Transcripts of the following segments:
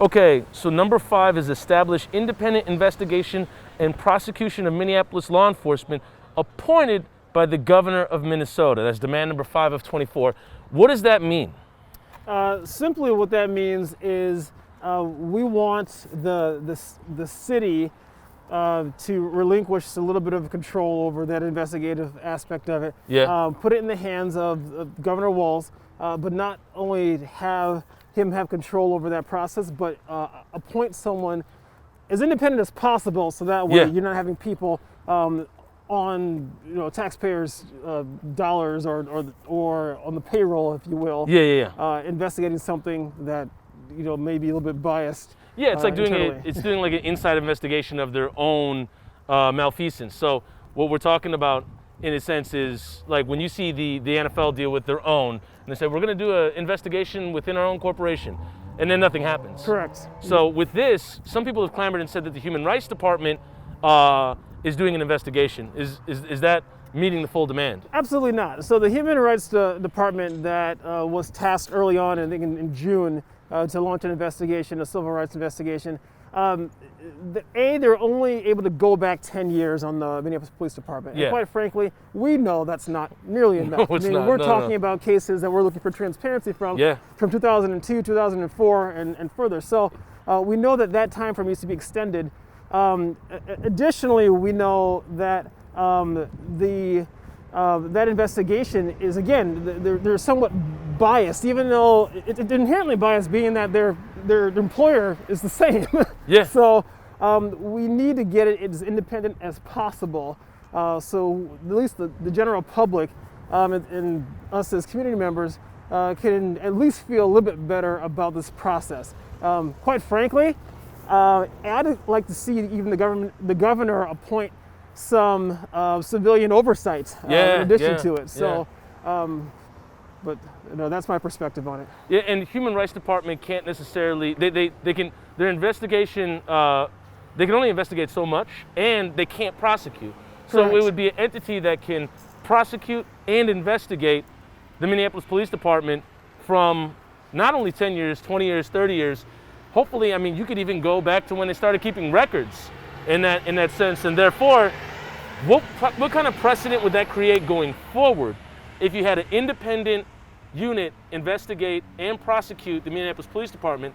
Okay, so number 5 is establish independent investigation and prosecution of Minneapolis law enforcement appointed by the governor of Minnesota. That's demand number 5 of 24. What does that mean? Simply what that means is we want the city to relinquish a little bit of control over that investigative aspect of it. Yeah. Put it in the hands of Governor Walz, but not only have him have control over that process, but appoint someone as independent as possible, so that way you're not having people on taxpayers' dollars or on the payroll, if you will. Investigating something that may be a little bit biased. Yeah, it's like internally. doing like an inside investigation of their own malfeasance. So what we're talking about, in a sense, is like when you see the NFL deal with their own, and they say we're going to do an investigation within our own corporation, and then nothing happens. Correct. So with this, some people have clamored and said that the Human Rights Department is doing an investigation. Is that meeting the full demand? Absolutely not. So the Human Rights Department that was tasked early on, I think in June, to launch an investigation, a civil rights investigation. They're only able to go back 10 years on the Minneapolis Police Department. Yeah. And quite frankly, we know that's not nearly enough. No, it's not. We're No, talking no. about cases that we're looking for transparency from 2002, 2004, and further. So we know that time frame needs to be extended. Additionally, we know that that investigation is, again, they're somewhat biased, even though it's inherently biased, being that their employer is the same. Yeah. So we need to get it as independent as possible, so at least the general public and us as community members can at least feel a little bit better about this process. Quite frankly, I'd like to see even the governor appoint some civilian oversight in addition to it. So, but that's my perspective on it. Yeah, and Human Rights Department can't necessarily, they can, their investigation, they can only investigate so much, and they can't prosecute. So Correct. it would be an entity that can prosecute and investigate the Minneapolis Police Department from not only 10 years, 20 years, 30 years. Hopefully, I mean, you could even go back to when they started keeping records in that sense. And therefore, what kind of precedent would that create going forward if you had an independent unit investigate and prosecute the Minneapolis Police Department?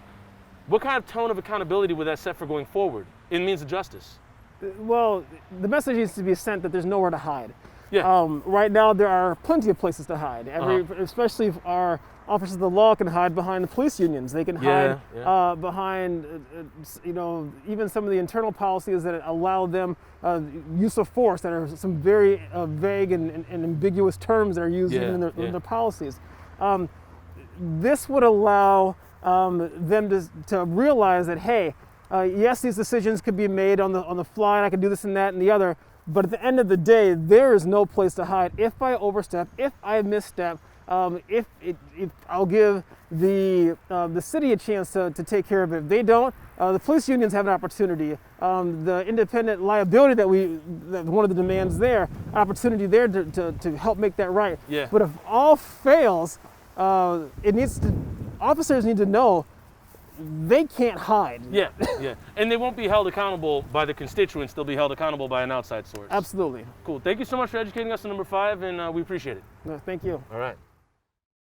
What kind of tone of accountability would that set for going forward in means of justice? Well, the message needs to be sent that there's nowhere to hide. Yeah. Right now, there are plenty of places to hide. Especially if our officers of the law can hide behind the police unions. They can hide behind, even some of the internal policies that allow them use of force, that are some very vague and ambiguous terms that are used in their policies. This would allow them to realize that, hey, yes, these decisions could be made on the fly, and I can do this and that and the other, but at the end of the day, there is no place to hide. If I overstep, if I misstep, if I'll give the city a chance to take care of it. If they don't, the police unions have an opportunity. The independent liability that one of the demands there, opportunity there to help make that right. Yeah. But if all fails, officers need to know they can't hide. Yeah. And they won't be held accountable by the constituents. They'll be held accountable by an outside source. Absolutely. Cool. Thank you so much for educating us on number 5, and we appreciate it. No, thank you. All right.